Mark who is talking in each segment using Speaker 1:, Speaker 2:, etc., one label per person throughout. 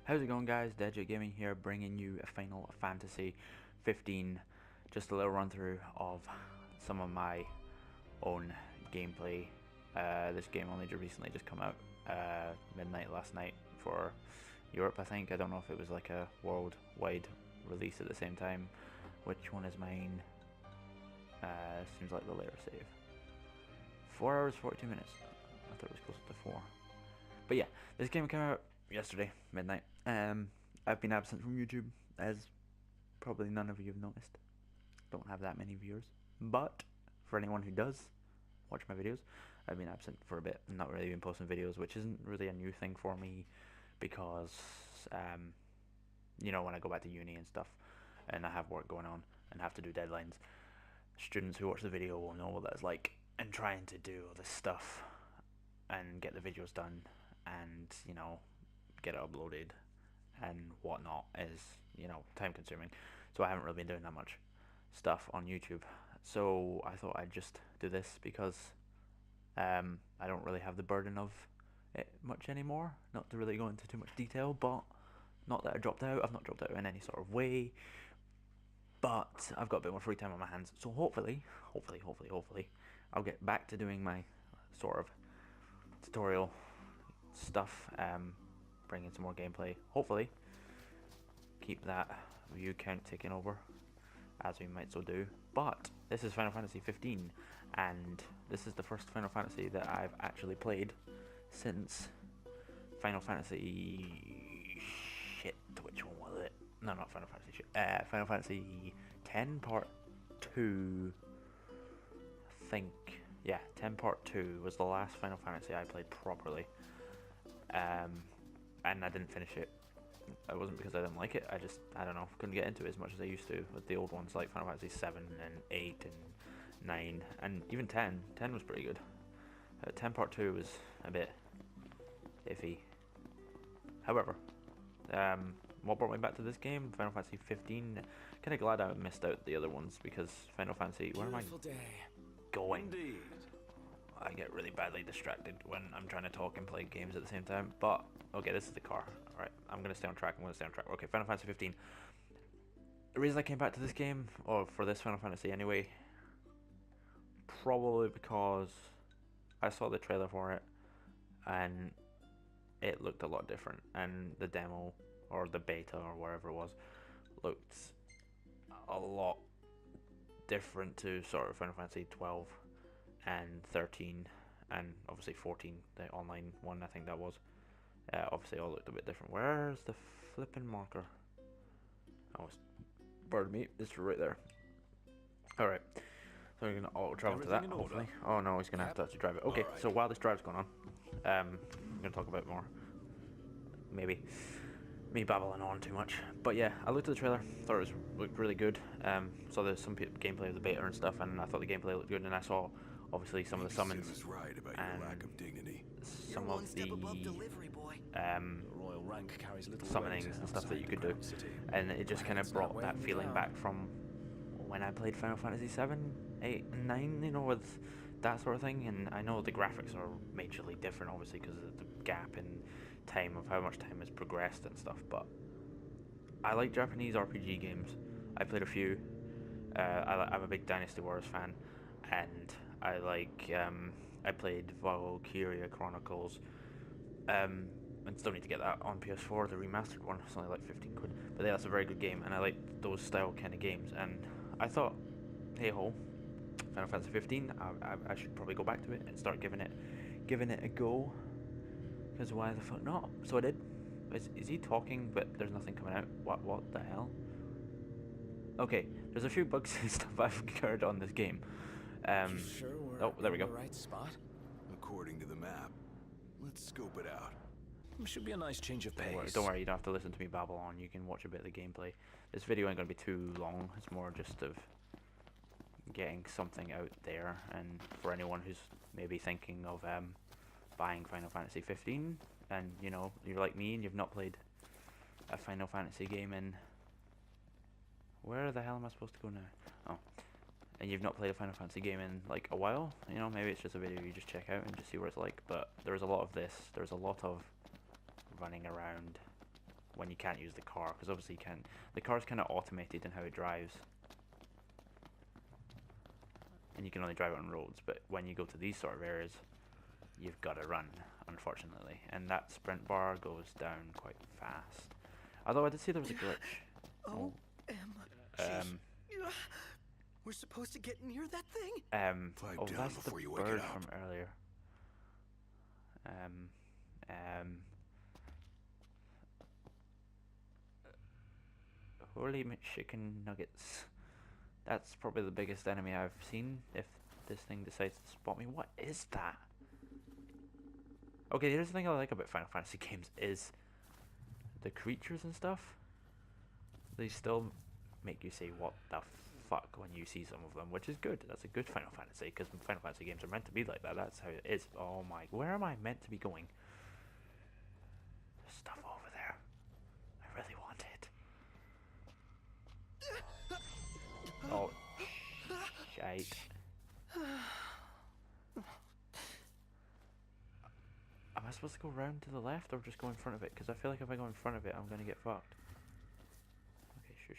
Speaker 1: How's it going, guys? Deadjet Gaming here, bringing you a Final Fantasy 15, just a little run through of some of my own gameplay. This game only recently just come out midnight last night for Europe, I think. I don't know if it was like a worldwide release at the same time. Which one is mine? Seems like the later save. 4 hours 42 minutes. I thought it was closer to 4. But yeah, this game came out yesterday, midnight. I've been absent from YouTube, as probably none of you have noticed. Don't have that many viewers. But for anyone who does watch my videos, I've been absent for a bit. Not really been posting videos, which isn't really a new thing for me, because you know, when I go back to uni and stuff, and I have work going on and have to do deadlines, students who watch the video will know what that's like. And trying to do all this stuff and get the videos done, and you know, get it uploaded and whatnot is, you know, time consuming. So I haven't really been doing that much stuff on YouTube. So I thought I'd just do this because I don't really have the burden of it much anymore. Not to really go into too much detail, but not that I dropped out. I've not dropped out in any sort of way. But I've got a bit more free time on my hands. So hopefully, I'll get back to doing my sort of tutorial stuff, bring in some more gameplay, hopefully keep that view count ticking over, as we might so do. But this is Final Fantasy 15, and this is the first Final Fantasy that I've actually played since Final Fantasy shit, which one was it? No, not Final Fantasy shit. Final Fantasy 10 Part 2, I think. Yeah, 10 Part 2 was the last Final Fantasy I played properly. And I didn't finish it. It wasn't because I didn't like it, I don't know, couldn't get into it as much as I used to with the old ones like Final Fantasy 7 and 8 and 9, and even 10. 10 was pretty good. 10 Part 2 was a bit iffy. However, what brought me back to this game, Final Fantasy 15, kind of glad I missed out the other ones, because Final Fantasy, where am I going?
Speaker 2: Indeed.
Speaker 1: I get really badly distracted when I'm trying to talk and play games at the same time. But okay, this is the car. Alright, I'm gonna stay on track. Okay, Final Fantasy 15. The reason I came back to this game, or for this Final Fantasy anyway, probably because I saw the trailer for it and it looked a lot different, and the demo or the beta or wherever it was looked a lot different to sort of Final Fantasy 12 and 13 and obviously 14, the online one, I think that was. Obviously all looked a bit different. Where's the flipping marker? Oh, it's bird meat. It's right there. Alright, so we're gonna auto travel to that, hopefully. Oh no, he's gonna have to actually drive it. Okay, right. So while this drive's going on, I'm gonna talk about more. Maybe me babbling on too much, but yeah, I looked at the trailer, thought it looked really good. Saw there's some gameplay of the beta and stuff, and I thought the gameplay looked good, and I saw obviously some of the summons
Speaker 2: was right about your lack of dignity.
Speaker 1: Some of the
Speaker 3: royal rank carries little
Speaker 1: summonings and stuff that you could do, and it just kind of brought that feeling back from when I played Final Fantasy 7, 8 and 9, you know, with that sort of thing. And I know the graphics are majorly different, obviously, because of the gap in time of how much time has progressed and stuff, but I like Japanese RPG games. I played a few. I'm a big Dynasty Warriors fan, and I like, I played Valkyria Chronicles, and still need to get that on PS4, the remastered one. It's only like 15 quid, but yeah, that's a very good game, and I like those style kind of games, and I thought, hey ho, Final Fantasy 15, I should probably go back to it and start giving it a go, because why the fuck not? So I did. Is he talking but there's nothing coming out? What the hell? Okay, there's a few bugs and stuff I've encountered on this game.
Speaker 3: You sure we're
Speaker 1: oh, there we go.
Speaker 3: in the right spot?
Speaker 2: According to the map. Let's scope it out.
Speaker 3: Should be a nice change of pace.
Speaker 1: Don't worry, you don't have to listen to me babble on. You can watch a bit of the gameplay. This video ain't gonna be too long. It's more just of getting something out there, and for anyone who's maybe thinking of buying Final Fantasy 15, and you know, you're like me and you've not played a Final Fantasy game in, where the hell am I supposed to go now? Oh, and you've not played a Final Fantasy game in like a while, you know, maybe it's just a video you just check out and just see what it's like. But there's a lot of this. There's a lot of running around when you can't use the car, because obviously you can't. The car's kind of automated in how it drives, and you can only drive it on roads. But when you go to these sort of areas, you've got to run, unfortunately, and that sprint bar goes down quite fast. Although I did see there was a glitch.
Speaker 4: Oh, we're supposed to get near that thing?
Speaker 2: Pipe
Speaker 1: Oh,
Speaker 2: down
Speaker 1: that's the
Speaker 2: before you wake it
Speaker 1: bird
Speaker 2: up.
Speaker 1: from earlier. Holy chicken nuggets. That's probably the biggest enemy I've seen, if this thing decides to spot me. What is that? Okay, here's the thing I like about Final Fantasy games is the creatures and stuff. They still make you say what the fuck when you see some of them, which is good. That's a good Final Fantasy, because Final Fantasy games are meant to be like that. That's how it is. Oh my, where am I meant to be going? There's stuff over there. I really want it. Oh, shite. Am I supposed to go round to the left or just go in front of it? Because I feel like if I go in front of it, I'm going to get fucked. Okay, shush.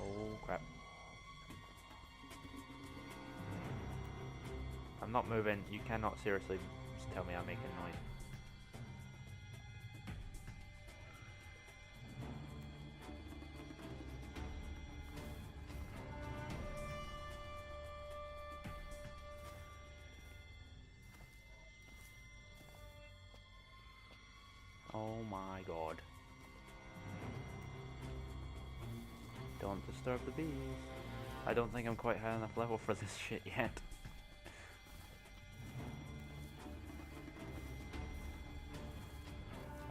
Speaker 1: Oh, crap. I'm not moving. You cannot seriously just tell me I'm making noise. Oh my god. Don't disturb the bees. I don't think I'm quite high enough level for this shit yet.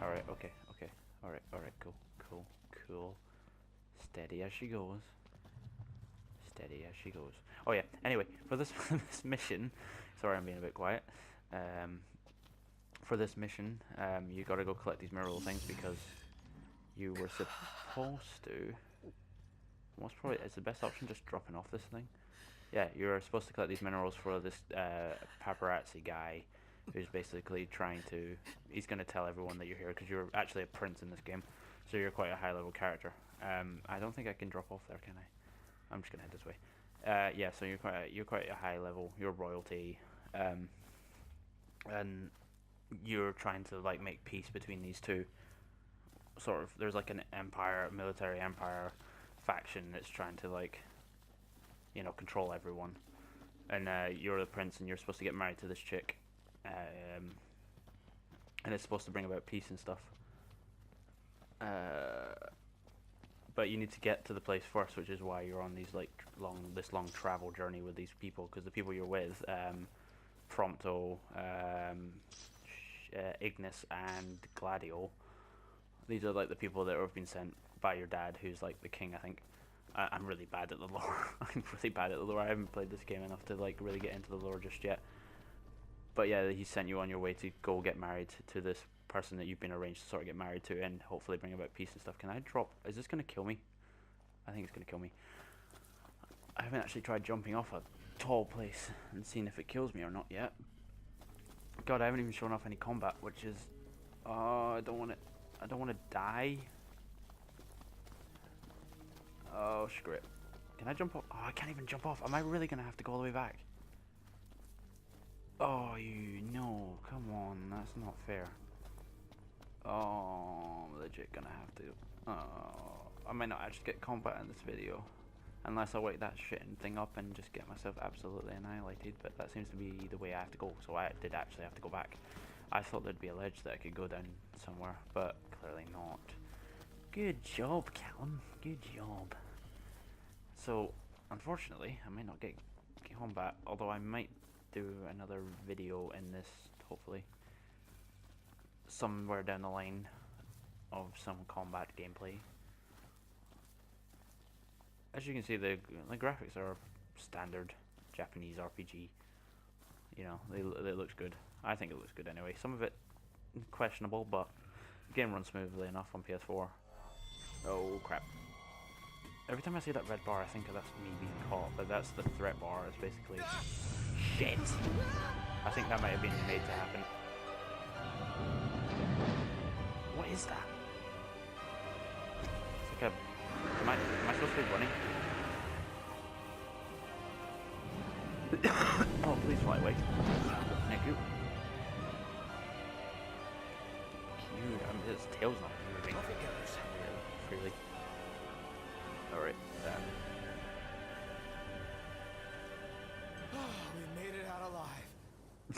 Speaker 1: Alright, okay. Alright, cool. Steady as she goes. Oh yeah, anyway, for this this mission, sorry I'm being a bit quiet. For this mission, you gotta go collect these mineral things because you were supposed to. Most probably, is the best option just dropping off this thing? Yeah, you're supposed to collect these minerals for this paparazzi guy, who's basically trying to. He's gonna tell everyone that you're here because you're actually a prince in this game, so you're quite a high level character. I don't think I can drop off there, can I? I'm just gonna head this way. Yeah, so you're quite a high level. You're royalty, and you're trying to like make peace between these two. Sort of, there's like an empire, military empire faction that's trying to like, you know, control everyone. And you're the prince, and you're supposed to get married to this chick, and it's supposed to bring about peace and stuff. But you need to get to the place first, which is why you're on these like long travel journey with these people, because the people you're with, Prompto, Ignis, and Gladio. These are like the people that have been sent by your dad, who's like the king, I think. I'm really bad at the lore. I'm really bad at the lore. I haven't played this game enough to like really get into the lore just yet. But yeah, he sent you on your way to go get married to this person that you've been arranged to sort of get married to, and hopefully bring about peace and stuff. Can I drop? Is this gonna kill me? I think it's gonna kill me. I haven't actually tried jumping off a tall place and seen if it kills me or not yet. God, I haven't even shown off any combat, which is, I don't want to die. Oh, screw it. Can I jump off? Oh, I can't even jump off. Am I really gonna have to go all the way back? Oh, no, come on, that's not fair. Oh, I'm legit gonna have to. Oh, I might not actually get combat in this video, unless I wake that shitting thing up and just get myself absolutely annihilated, but that seems to be the way I have to go, so I did actually have to go back. I thought there'd be a ledge that I could go down somewhere, but clearly not. Good job, Callum, good job. So, unfortunately, I might not get combat, although I might do another video in this, hopefully, somewhere down the line of some combat gameplay. As you can see, the graphics are standard Japanese RPG. You know, it looks good. I think it looks good anyway. Some of it questionable, but the game runs smoothly enough on PS4. Oh crap. Every time I see that red bar, I think that's me being caught, but that's the threat bar. It's basically shit. I think that might have been made to happen. What is that? It's like a... Am I supposed to be running? Oh, please fly away. Thank you. Cute. I mean, his tail's not moving freely. Alright.
Speaker 4: We made it out alive.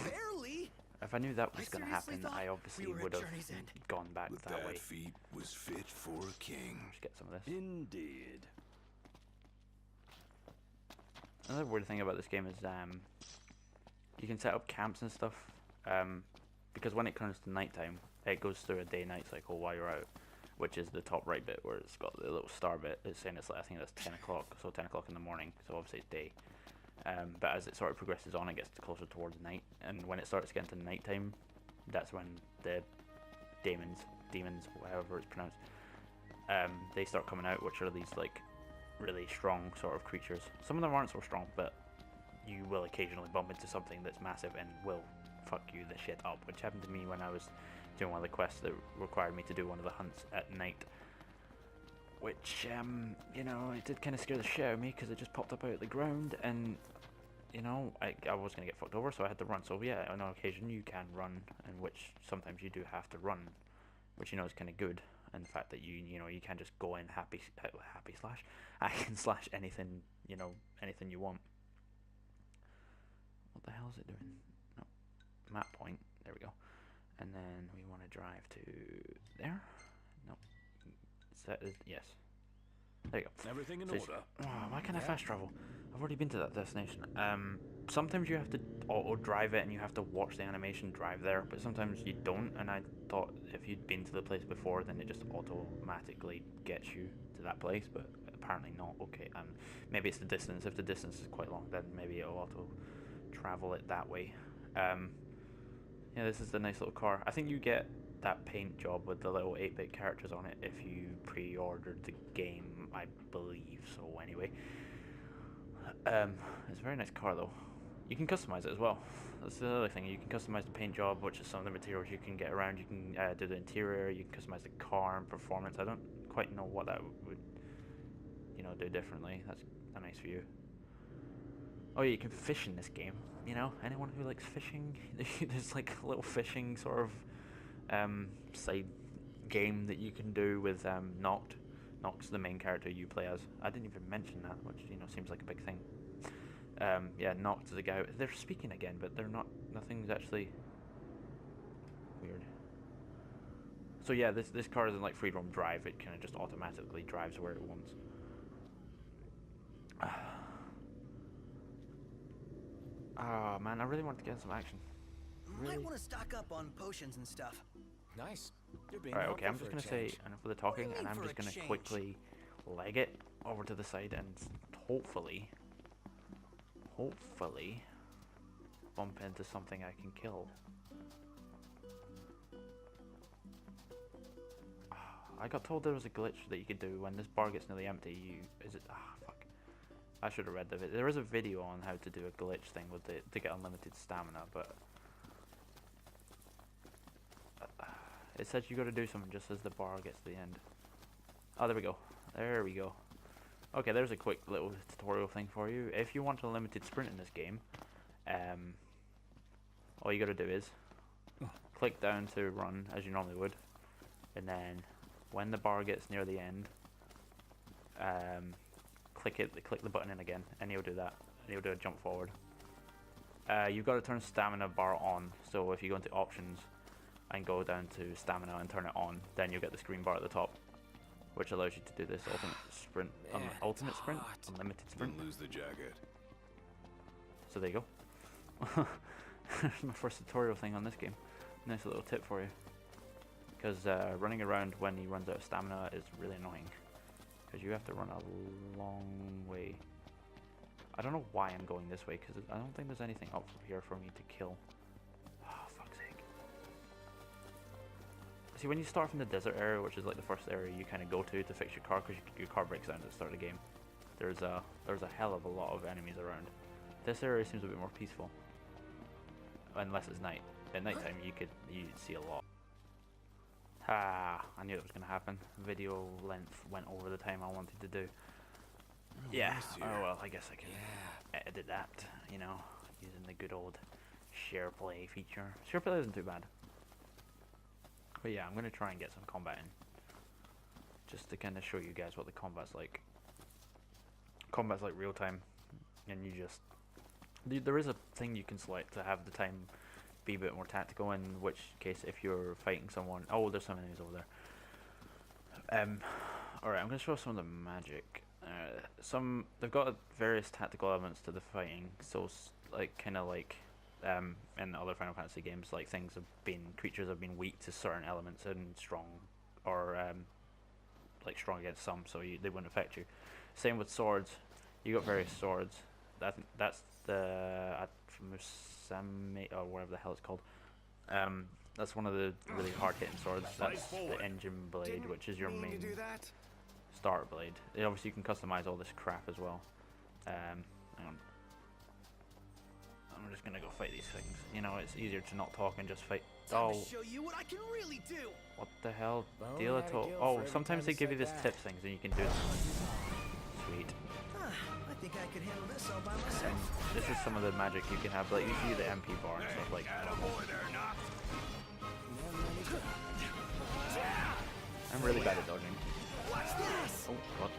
Speaker 4: Barely.
Speaker 1: If I knew that was
Speaker 4: I
Speaker 1: going to
Speaker 4: seriously
Speaker 1: happen,
Speaker 4: thought
Speaker 1: I obviously
Speaker 4: we were at
Speaker 1: would have
Speaker 4: journey's end.
Speaker 1: gone back
Speaker 2: With
Speaker 1: that way.
Speaker 2: that feat was fit for a king.
Speaker 1: Just get some of this.
Speaker 3: Indeed.
Speaker 1: Another weird thing about this game is you can set up camps and stuff, because when it comes to nighttime, it goes through a day-night cycle while you're out, which is the top right bit where it's got the little star bit. It's saying it's like, I think that's 10 o'clock, so 10 o'clock in the morning, so obviously it's day. But as it sort of progresses on, it gets closer towards night, and when it starts getting to nighttime, that's when the demons, however it's pronounced, they start coming out, which are these like really strong sort of creatures. Some of them aren't so strong, but you will occasionally bump into something that's massive and will fuck you the shit up, which happened to me when I was doing one of the quests that required me to do one of the hunts at night, which you know, it did kind of scare the shit out of me because it just popped up out of the ground, and you know, I was gonna get fucked over, so I had to run. So yeah, on occasion you can run, and which sometimes you do have to run, which you know is kind of good. And the fact that you know, you can just go in happy slash, I can slash anything, you know, anything you want. What the hell is it doing? No, map point. There we go. And then we want to drive to there. No, yes. There you go.
Speaker 3: Everything in
Speaker 1: So
Speaker 3: order.
Speaker 1: oh, why can't I fast travel? I've already been to that destination. Sometimes you have to auto drive it and you have to watch the animation drive there, but sometimes you don't, and I thought if you'd been to the place before, then it just automatically gets you to that place, but apparently not. Okay, maybe it's the distance. If the distance is quite long, then maybe it'll auto travel it that way. Yeah, this is the nice little car. I think you get that paint job with the little 8-bit characters on it if you pre-ordered the game, I believe so anyway. It's a very nice car though. You can customize it as well. That's the other thing. You can customize the paint job, which is some of the materials you can get around. You can do the interior. You can customize the car and performance. I don't quite know what that would, you know, do differently. That's a nice view. Oh yeah, you can fish in this game. You know, anyone who likes fishing, there's like a little fishing sort of side game that you can do with Noct. Noct's the main character you play as. I didn't even mention that, which you know seems like a big thing. Yeah, Noct is the guy. They're speaking again, but they're not. Nothing's actually weird. So yeah, this car isn't like free roam drive. It kind of just automatically drives where it wants. Ah man, I really want to get some action. Really?
Speaker 4: Might want to stock up on potions and stuff.
Speaker 3: Nice. You're being
Speaker 1: Alright, okay, I'm
Speaker 3: helpful
Speaker 1: just
Speaker 3: for a
Speaker 1: gonna say
Speaker 3: change.
Speaker 1: enough of the talking,
Speaker 4: mean
Speaker 1: and I'm
Speaker 4: for
Speaker 1: just
Speaker 4: a
Speaker 1: gonna
Speaker 4: change?
Speaker 1: quickly leg it over to the side and hopefully bump into something I can kill. I got told there was a glitch that you could do when this bar gets nearly empty. Fuck. I should have read the video. There is a video on how to do a glitch thing with to get unlimited stamina, but it says you got to do something just as the bar gets to the end. Oh, there we go. There we go. Okay, there's a quick little tutorial thing for you. If you want a limited sprint in this game, all you got to do is click down to run as you normally would, and then when the bar gets near the end, click the button in again, and you'll do that. And you'll do a jump forward. You've got to turn stamina bar on. So if you go into options and go down to stamina and turn it on, then you'll get this green bar at the top, which allows you to do this ultimate sprint, unlimited sprint.
Speaker 2: Didn't lose the jacket.
Speaker 1: So there you go. There's my first tutorial thing on this game. Nice little tip for you. Because running around when he runs out of stamina is really annoying. Because you have to run a long way. I don't know why I'm going this way, because I don't think there's anything up here for me to kill. Oh, fuck's sake. See, when you start from the desert area, which is like the first area you kind of go to fix your car, because your car breaks down at the start of the game, there's a hell of a lot of enemies around. This area seems a bit more peaceful. Unless it's night. At nighttime, you'd see a lot. Ah, I knew it was going to happen. Video length went over the time I wanted to do. Yeah, oh well, I guess I can edit that, you know, using the good old share play feature. Share play isn't too bad. But yeah, I'm going to try and get some combat in. Just to kind of show you guys what the combat's like. Combat's like real time, and you just... There is a thing you can select to have the time be a bit more tactical, in which case if you're fighting someone... Oh, there's some enemies over there. Alright, I'm going to show some of the magic. They've got various tactical elements to the fighting, so like kind of like in other Final Fantasy games, like creatures have been weak to certain elements and strong, or like strong against some, so they wouldn't affect you. Same with swords. You got various swords. That's the Musame, or whatever the hell it's called. That's one of the really hard hitting swords. That's the engine blade, which is your main starter blade. Obviously you can customize all this crap as well. Hang on. I'm just gonna go fight these things. You know, it's easier to not talk and just fight. Oh,
Speaker 4: show you what I can really do.
Speaker 1: What the hell? Deal at all? Oh, sometimes they give you this tips things and you can do them. Sweet.
Speaker 4: I think I could handle this all by myself.
Speaker 1: This is some of the magic you can have, like you see the MP bar and stuff like that. I'm really bad at dodging. Oh, what?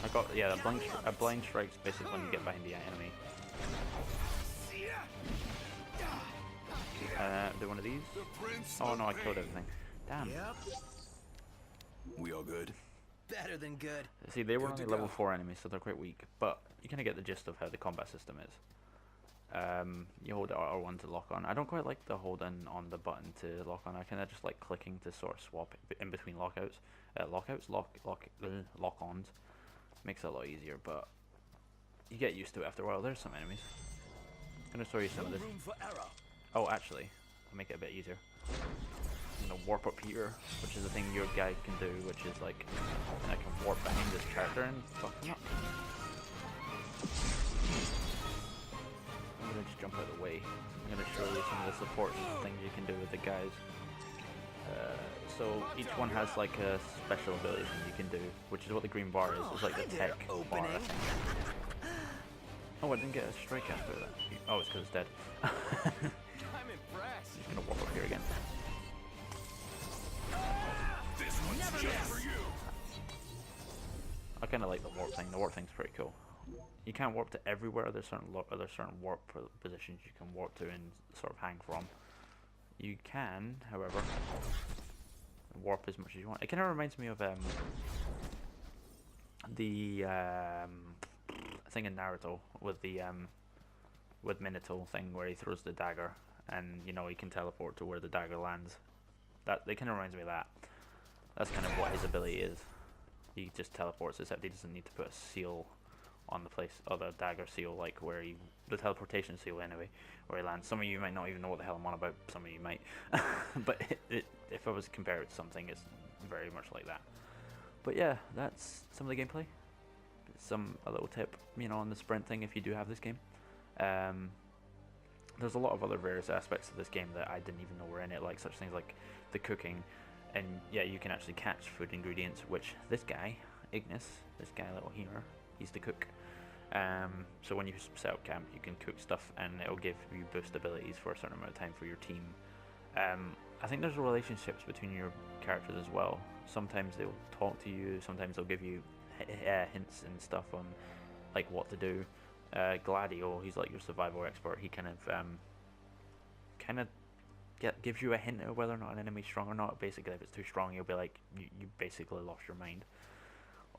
Speaker 1: I got, yeah, a blind strike's basically when you get behind the enemy. Do one of these? Oh no, I killed everything. Damn.
Speaker 2: We all good?
Speaker 4: Better than good.
Speaker 1: See, they were only level 4 enemies, so they're quite weak, but you kind of get the gist of how the combat system is. You hold R1 to lock on. I don't quite like the holding on the button to lock on. I kind of just like clicking to sort of swap in between lock-ons. Makes it a lot easier, but you get used to it after a while. There's some enemies. I'm gonna show you some of this. Oh, actually, I'll make it a bit easier. I'm gonna warp up here, which is the thing your guy can do, which is like I can warp behind this character and fuck him up. I'm gonna just jump out of the way. I'm gonna show you some of the support things you can do with the guys. So each one has like a special ability thing you can do, which is what the green bar is. It's like the tech bar, I think. Oh, I didn't get a strike after that. Oh, it's because it's dead.
Speaker 4: I'm impressed.
Speaker 1: Just gonna warp up here again.
Speaker 2: This one's just for you.
Speaker 1: I kind of like the warp thing. The warp thing's pretty cool. You can't warp to everywhere. There's certain warp positions you can warp to and sort of hang from. You can, however, warp as much as you want. It kind of reminds me of the thing in Naruto with the with Minato thing where he throws the dagger and you know he can teleport to where the dagger lands. That kind of reminds me of that. That's kind of what his ability is. He just teleports, except he doesn't need to put a seal on the place, or the dagger seal, like where the teleportation seal anyway, where he lands. Some of you might not even know what the hell I'm on about, some of you might. But if I was to compare it to something, it's very much like that. But yeah, that's some of the gameplay. A little tip, you know, on the sprint thing if you do have this game. There's a lot of other various aspects of this game that I didn't even know were in it, like such things like the cooking, and yeah, you can actually catch food ingredients, which this guy, Ignis, this guy little here, he's the cook. So when you set up camp, you can cook stuff and it'll give you boost abilities for a certain amount of time for your team. I think there's relationships between your characters as well. Sometimes they'll talk to you, sometimes they'll give you hints and stuff on like what to do. Gladio, he's like your survival expert. He kind of gives you a hint of whether or not an enemy's strong or not. Basically, if it's too strong, he'll be like, you basically lost your mind.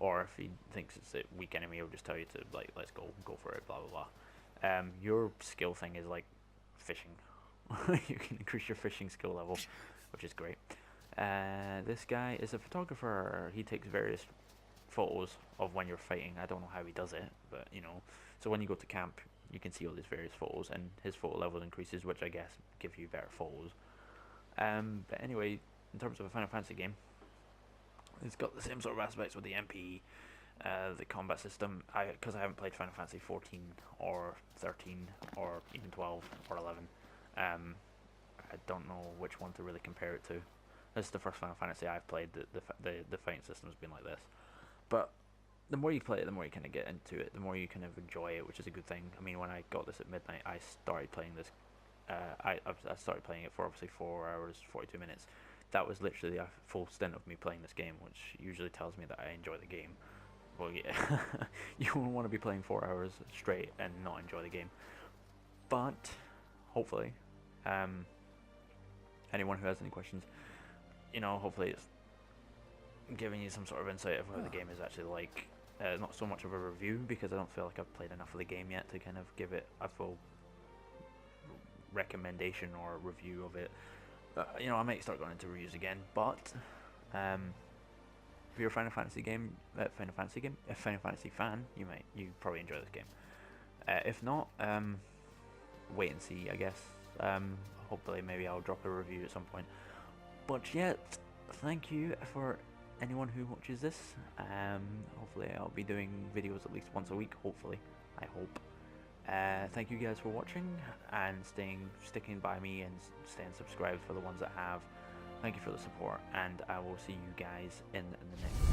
Speaker 1: Or if he thinks it's a weak enemy, he'll just tell you to like, let's go for it, blah blah blah. Your skill thing is like fishing. You can increase your fishing skill level, which is great. This guy is a photographer. He takes various photos of when you're fighting. I don't know how he does it, but you know. So when you go to camp, you can see all these various photos, and his photo level increases, which I guess give you better photos. But anyway, in terms of a Final Fantasy game, it's got the same sort of aspects with the MP. the combat system. Because I haven't played Final Fantasy 14 or 13 or even 12 or 11. I don't know which one to really compare it to. This is the first Final Fantasy I've played. The fighting system's been like this, but the more you play it, the more you kind of get into it, the more you kind of enjoy it, which is a good thing. I mean, when I got this at midnight, I started playing this. I started playing it for obviously 4 hours, 42 minutes. That was literally a full stint of me playing this game, which usually tells me that I enjoy the game. Well, yeah, you won't want to be playing 4 hours straight and not enjoy the game. But hopefully, anyone who has any questions, hopefully it's giving you some sort of insight of what the game is actually like. Not so much of a review, because I don't feel like I've played enough of the game yet to kind of give it a full recommendation or review of it. I might start going into reviews again, but if you're a Final Fantasy fan, you probably enjoy this game. If not, wait and see, I guess. Hopefully, maybe I'll drop a review at some point. But yet, thank you for anyone who watches this. Hopefully I'll be doing videos at least once a week, hopefully, I hope. Thank you guys for watching and sticking by me and staying subscribed for the ones that have. Thank you for the support, and I will see you guys in the next